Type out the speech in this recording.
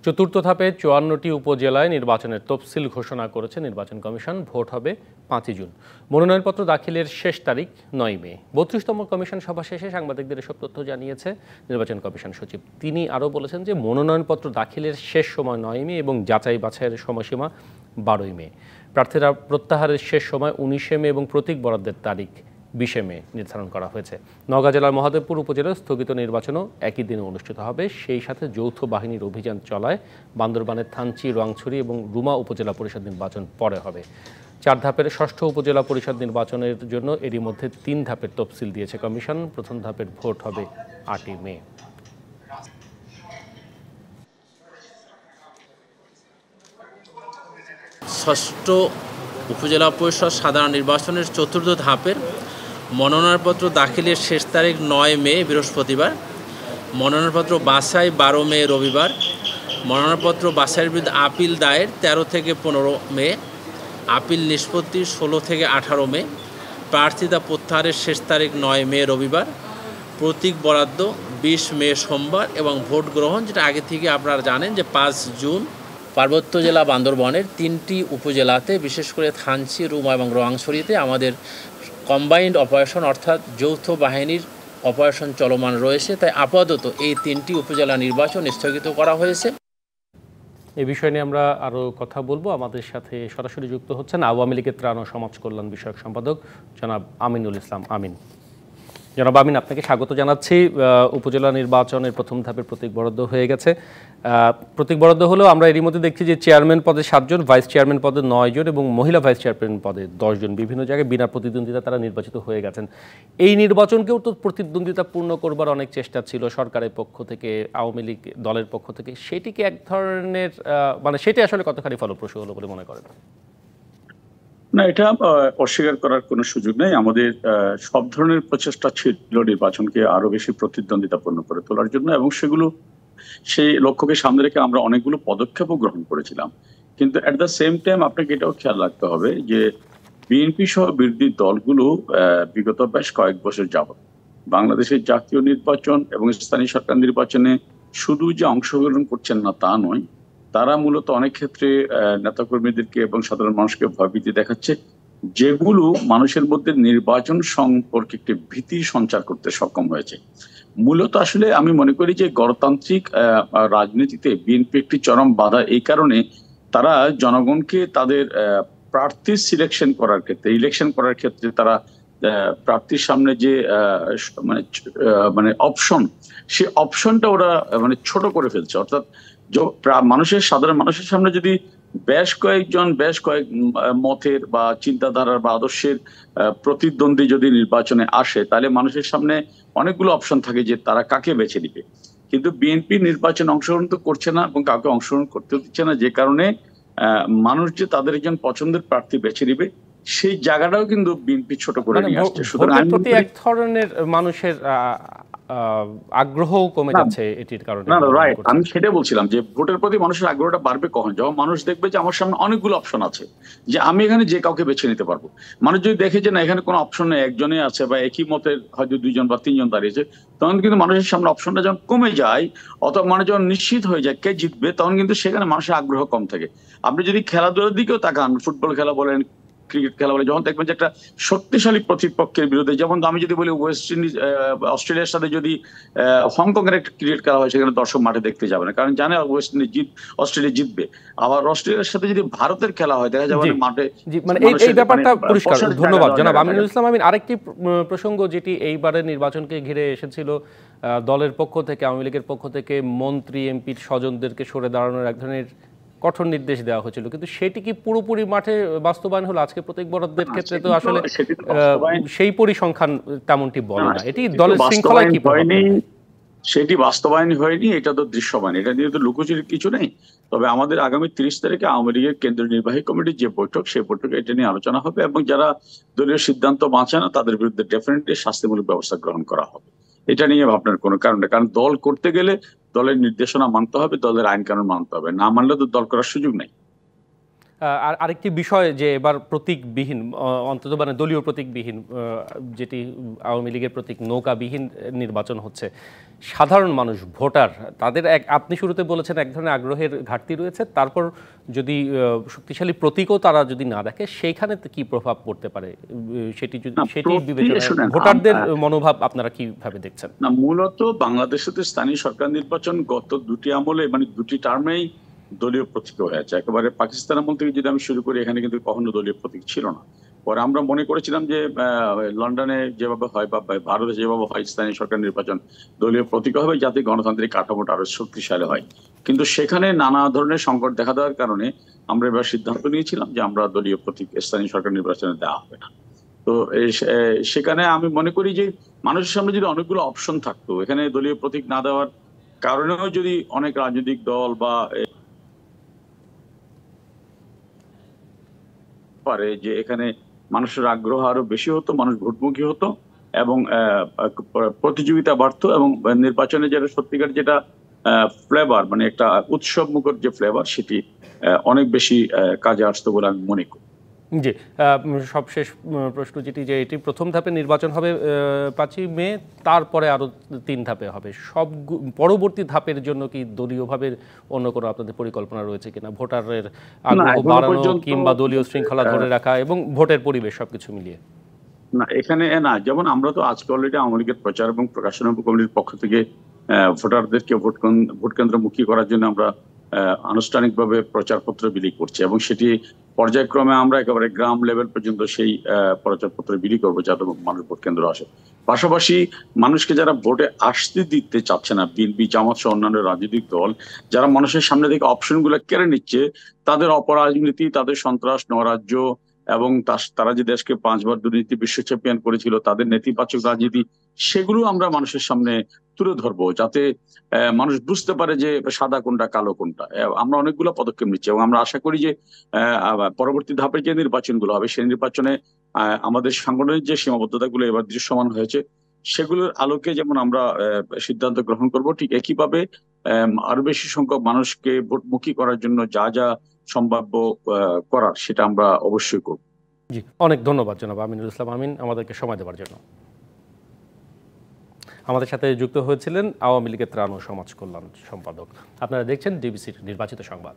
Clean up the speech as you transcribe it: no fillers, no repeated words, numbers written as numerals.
চতুর্থ ধাপে ৫৪টি উপজেলায় নির্বাচনের তফসিল ঘোষণা করেছে নির্বাচন কমিশন। ভোট হবে ৫ই জুন। মনোনয়নপত্র দাখিলের শেষ তারিখ ৯ মে। ৩২তম কমিশন সভা শেষে সাংবাদিকদের এসব তথ্য জানিয়েছে নির্বাচন কমিশন সচিব। তিনি আরও বলেছেন যে মনোনয়নপত্র দাখিলের শেষ সময় ৯ মে এবং যাচাই বাছাইয়ের সময়সীমা ১২ই মে। প্রার্থীরা প্রত্যাহারের শেষ সময় ১৯ মে এবং প্রতীক বরাদ্দের তারিখ ২০ মে নির্ধারণ করা হয়েছে। নওগাঁ জেলার মহাদেবপুর উপজেলার স্থগিত নির্বাচনও একই দিনে অনুষ্ঠিত হবে। সেই সাথে যৌথ বাহিনীর অভিযান চলায় বান্দরবানের থানচি, রোয়াংছড়ি এবং রুমা উপজেলা পরিষদ নির্বাচন পরে হবে। ৪ ধাপের ষষ্ঠ উপজেলা পরিষদ নির্বাচনের জন্য এরই মধ্যে ৩ ধাপের তফসিল দিয়েছে কমিশন। প্রথম ধাপের ভোট হবে ৮ই মে। ষষ্ঠ উপজেলা পরিষদ সাধারণ নির্বাচনের চতুর্থ ধাপের মনোনয়নপত্র দাখিলের শেষ তারিখ ৯ মে বৃহস্পতিবার। মনোনয়নপত্র বাছাই ১২ মে রবিবার। মনোনয়নপত্র বাছাইয়ের বিরুদ্ধে আপিল দায়ের ১৩ থেকে ১৫ মে। আপিল নিষ্পত্তি ১৬ থেকে ১৮ মে। প্রার্থিতা প্রত্যাহারের শেষ তারিখ ৯ মে রবিবার। প্রতীক বরাদ্দ ২০ মে সোমবার এবং ভোট গ্রহণ, যেটা আগে থেকে আপনারা জানেন যে ৫ জুন। পার্বত্য জেলা বান্দরবনের ৩টি উপজেলাতে, বিশেষ করে থানচি, রুমা এবং রোয়াংছড়িতে আমাদের কম্বাইন্ড অপারেশন অর্থাৎ যৌথ বাহিনীর অপারেশন চলমান রয়েছে। তাই আপাতত এই ৩টি উপজেলা নির্বাচন স্থগিত করা হয়েছে। এই বিষয় নিয়ে আমরা আরও কথা বলবো। আমাদের সাথে সরাসরি যুক্ত হচ্ছেন আওয়ামী লীগের ত্রাণ ও সমাজ কল্যাণ বিষয়ক সম্পাদক জনাব আমিনুল ইসলাম আমিন। জনাব আমিন, আপনাকে স্বাগত জানাচ্ছি। উপজেলা নির্বাচনের প্রথম ধাপের প্রতীক বরাদ্দ হয়ে গেছে। প্রতীক বরাদ্দ হলেও আমরা এরই মধ্যে দেখছি যে চেয়ারম্যান পদে ৭ জন, ভাইস চেয়ারম্যান পদে ৯ জন এবং মহিলা ভাইস চেয়ারম্যান পদে ১০ জন। বিভিন্ন জায়গায় বিনা প্রতিদ্বন্দ্বিতা তারা নির্বাচিত হয়ে গেছেন। এই নির্বাচনকেও তো প্রতিদ্বন্দ্বিতা পূর্ণ করবার অনেক চেষ্টা ছিল সরকারের পক্ষ থেকে, আওয়ামী লীগ দলের পক্ষ থেকে। সেটিকে এক ধরনের সেটি আসলে কতখানি ফলপ্রসূ হলো বলে মনে করেন? না, এটা অস্বীকার করার কোনো সুযোগ নেই। আমাদের সব ধরনের প্রচেষ্টা ছিল নির্বাচনকে আরো বেশি প্রতিদ্বন্দ্বিতাপূর্ণ করে তোলার জন্য, এবং সেই লক্ষ্যকে সামনে রেখে আমরা অনেকগুলো পদক্ষেপও গ্রহণ করেছিলাম। কিন্তু এট দ্য সেম টাইম আপনাকে এটাও খেয়াল রাখতে হবে যে বিএনপি সহ বিরোধী দলগুলো বিগত বেশ কয়েক বছর যাবত বাংলাদেশের জাতীয় নির্বাচন এবং স্থানীয় সরকার নির্বাচনে শুধু যে অংশগ্রহণ করছেন না তা নয়, তারা মূলত অনেক ক্ষেত্রে নেতাকর্মীদেরকে এবং সাধারণ মানুষকে ভয়ভীতি দেখাচ্ছে, যেগুলো মানুষের মধ্যে নির্বাচন সম্পর্কে একটি ভীতি সঞ্চার করতে সক্ষম হয়েছে। মূলত আসলে আমি মনে করি যে গণতান্ত্রিক রাজনীতিতে বিএনপি একটি চরম বাধা। এই কারণে তারা জনগণকে তাদের প্রার্থী সিলেকশন করার ক্ষেত্রে, ইলেকশন করার ক্ষেত্রে তারা প্রার্থীর সামনে যে অপশন, সেই অপশনটা ওরা ছোট করে ফেলছে। অর্থাৎ সাধারণ মানুষের সামনে যদি বেশ কয়েক মতের বা চিন্তাধারার বা আদর্শের প্রতিদ্বন্দ্বী যদি নির্বাচনে আসে, তাহলে মানুষের সামনে অনেকগুলো অপশন থাকে যে তারা কাকে বেছে নিবে। কিন্তু বিএনপি নির্বাচনে অংশগ্রহণ তো করছে না এবং কাউকে অংশগ্রহণ করতে দিচ্ছে না, যে কারণে মানুষ যে তাদের একজন পছন্দের প্রার্থী বেছে নিবে সেই জায়গাটাও কিন্তু বিএনপি ছোট করে নিয়ে আসছে। সুতরাং এক ধরনের মানুষের আগ্রহ কমে যাচ্ছে এটির কারণে। না, রাইট, আমি সেটা বলছিলাম যে ভোটের প্রতি মানুষের আগ্রহটা বাড়বে কখন? যখন মানুষ দেখবে যে আমার সামনে অনেকগুলো অপশন আছে, যে আমি এখানে যে কাউকে বেছে নিতে পারবো। মানুষ যদি দেখে যে না, এখানে কোনো অপশন নেই, একজনে আছে বা একই মতের হয়তো ২ জন বা ৩ জন দাঁড়িয়েছে, তখন কিন্তু মানুষের সামনে অপশনটা যখন কমে যায় অথবা মানুষ যখন নিশ্চিত হয়ে যায় কে জিতবে, তখন কিন্তু সেখানে মানুষের আগ্রহ কম থাকে। আপনি যদি খেলাধুলার দিকেও তাকান, ফুটবল খেলা বলেন, ক্রিকেট খেলা বলে, যখন দেখবেন যে একটা শক্তিশালী প্রতিপক্ষের বিরুদ্ধে, যেমন আমি যদি বলি ওয়েস্ট ইন্ডিজ অস্ট্রেলিয়ার সাথে যদি হংকং এর একটা ক্রিকেট খেলা হয়, সেখানে দর্শক মাঠে দেখতে যাবে না, কারণ জানে ওয়েস্ট ইন্ডিজ অস্ট্রেলিয়া জিতবে। আবার অস্ট্রেলিয়ার সাথে যদি ভারতের খেলা হয়, দেখা যাবে মাঠে এই ব্যাপারটা পরিষ্কার। ধন্যবাদ জনাব আমিনুল ইসলাম আমিন। আরেকটি প্রসঙ্গ যেটি এইবারের নির্বাচনকে ঘিরে এসেছিল, দলের পক্ষ থেকে, আওয়ামী লীগের পক্ষ থেকে মন্ত্রী এমপির স্বজনদেরকে সরে দাঁড়ানোর এক ধরনের কঠোর নির্দেশ দেওয়া হয়েছিল, কিন্তু সেটি কি পুরোপুরি মাঠে বাস্তবায়ন হলো? আজকে প্রতীক বরাদ্দের ক্ষেত্রে তো আসলে সেই পরিসংখ্যান তেমনটি বলে না। এটি দলের শৃঙ্খলায় কি হয়নি, সেটি বাস্তবায়ন হয়নি, এটা তো দৃশ্যমান, এটা নিয়ে তো লুকোচুরির কিছু নেই। তবে আমাদের আগামী ৩০ তারিখে আওয়ামী লীগের কেন্দ্রীয় নির্বাহী কমিটির যে বৈঠক, সেই বৈঠকে এটা নিয়ে আলোচনা হবে এবং যারা দলীয় সিদ্ধান্ত মানছে না তাদের বিরুদ্ধে ডেফিনেটলি শাস্তিমূলক ব্যবস্থা গ্রহণ করা হবে। এটা নিয়ে ভাবনার কোনো কারণ নেই, কারণ দল করতে গেলে দলের নির্দেশনা মানতে হবে, দলের আইন কানুন মানতে হবে, না মানলে তো দল করার সুযোগ নেই। আর আরেকটি বিষয় যে এবার প্রতীকবিহীন অন্তত মানে দলীয় প্রতীকবিহীন যেটি আওয়ামী লীগের প্রতীক নৌকাবিহীন নির্বাচন হচ্ছে, সাধারণ মানুষ ভোটার তাদের আপনি শুরুতে বলেছেন এক ধরনের আগ্রহের ঘাটতি রয়েছে, তারপর যদি শক্তিশালী প্রতীকও তারা যদি না দেখে সেইখানে কি প্রভাব পড়তে পারে সেটি বিবেচনায় ভোটারদের মনোভাব আপনারা কিভাবে দেখছেন? না, মূলত বাংলাদেশে স্থানীয় সরকার নির্বাচন গত দুটি আমলে মানে দুটি টার্মেই দলীয় প্রতীক হয়েছে। একেবারে পাকিস্তান আমল থেকে যদি আমি শুরু করি, এখানে কিন্তু কখনো দলীয় প্রতীক ছিল না। পরে আমরা মনে করেছিলাম যে লন্ডনে যেভাবে হয় বা ভারতে যেভাবে হয় স্থানীয় সরকার নির্বাচন দলীয় প্রতীক হবে, যাতে গণতান্ত্রিক কাঠামোটা আরো শক্তিশালী হয়। কিন্তু সেখানে নানা ধরনের সংকট দেখা দেওয়ার কারণে আমরা এবার সিদ্ধান্ত নিয়েছিলাম যে আমরা দলীয় প্রতীক স্থানীয় সরকার নির্বাচনে দেওয়া হবে না। তো সেখানে আমি মনে করি যে মানুষের সামনে যদি অনেকগুলো অপশন থাকতো, এখানে দলীয় প্রতীক না দেওয়ার কারণেও যদি অনেক রাজনৈতিক দল বা পারে যে এখানে মানুষের আগ্রহ আরো বেশি হতো, মানুষ ভোটমুখী হতো এবং প্রতিযোগিতা বাড়তো এবং নির্বাচনে যেটা সত্যিকার যেটা ফ্লেভার মানে একটা উৎসব মুখর যে ফ্লেভার, সেটি অনেক বেশি কাজে আসতো বলে আমি মনে করি। জি, সবশেষ প্রশ্ন যেটি যে এটি প্রথম ধাপে নির্বাচন হবে 5ই মে, তারপরে আরো 3 ধাপে হবে। সব পরবর্তী ধাপের জন্য কি দলীয়ভাবে অন্য কোনো আপনাদের পরিকল্পনা রয়েছে কিনা, ভোটারের আগ্রহ বাড়ানো কিংবা দলীয় শৃঙ্খলা ধরে রাখা এবং ভোটের পরিবেশ সবকিছু মিলিয়ে? না, এখানে না, যেমন আমরা তো আজকে অলরেডি আওয়ামী লীগের প্রচার এবং প্রকাশনা কমিটির পক্ষ থেকে ভোটারদেরকে ভোট কেন্দ্রমুখী করার জন্য আমরা আনুষ্ঠানিকভাবে প্রচারপত্র বিলি করছি এবং সেটি পর্যায়ক্রমে আমরা একেবারে গ্রাম লেভেল পর্যন্ত সেই প্রচারপত্র বিলি করবো, যাতে মানুষ ভোট কেন্দ্র আসে। পাশাপাশি মানুষকে যারা ভোটে আসতে দিতে চাচ্ছে না, বিএনপি জামাত সহ অন্যান্য রাজনৈতিক দল যারা মানুষের সামনে থেকে অপশন গুলো কেড়ে নিচ্ছে, তাদের অপরাজনীতি, তাদের সন্ত্রাস, নৈরাজ্য এবং তারা যে দেশকে 5বার দুর্নীতি বিশ্ব চ্যাম্পিয়ন করেছিল, তাদের নেতিবাচক রাজনীতি, সেগুলো আমরা মানুষের সামনে তুলে ধরবো, যাতে মানুষ বুঝতে পারে যে সাদা কোনটা কালো কোনটা। আমরা অনেকগুলো পদক্ষেপ নিচ্ছি এবং আমরা আশা করি যে পরবর্তী ধাপে যে নির্বাচনগুলো হবে সেই নির্বাচনে আমাদের সাংগঠনিক যে সীমাবদ্ধতাগুলো এবার দৃশ্যমান হয়েছে, সেগুলোর আলোকে যেমন আমরা সিদ্ধান্ত গ্রহণ করব, ঠিক একইভাবে আরো বেশি সংখ্যক মানুষকে ভোটমুখী করার জন্য যা যা সম্ভাব্য করার, সেটা আমরা অবশ্যই করব। জি, অনেক ধন্যবাদ জনাব আমিনুল ইসলাম আমিন আমাদেরকে সময় দেওয়ার জন্য। আমাদের সাথে যুক্ত হয়েছিলেন আওয়ামী লীগের ত্রাণ ও সমাজ কল্যাণ সম্পাদক। আপনারা দেখছেন ডিবিসির নির্বাচিত সংবাদ।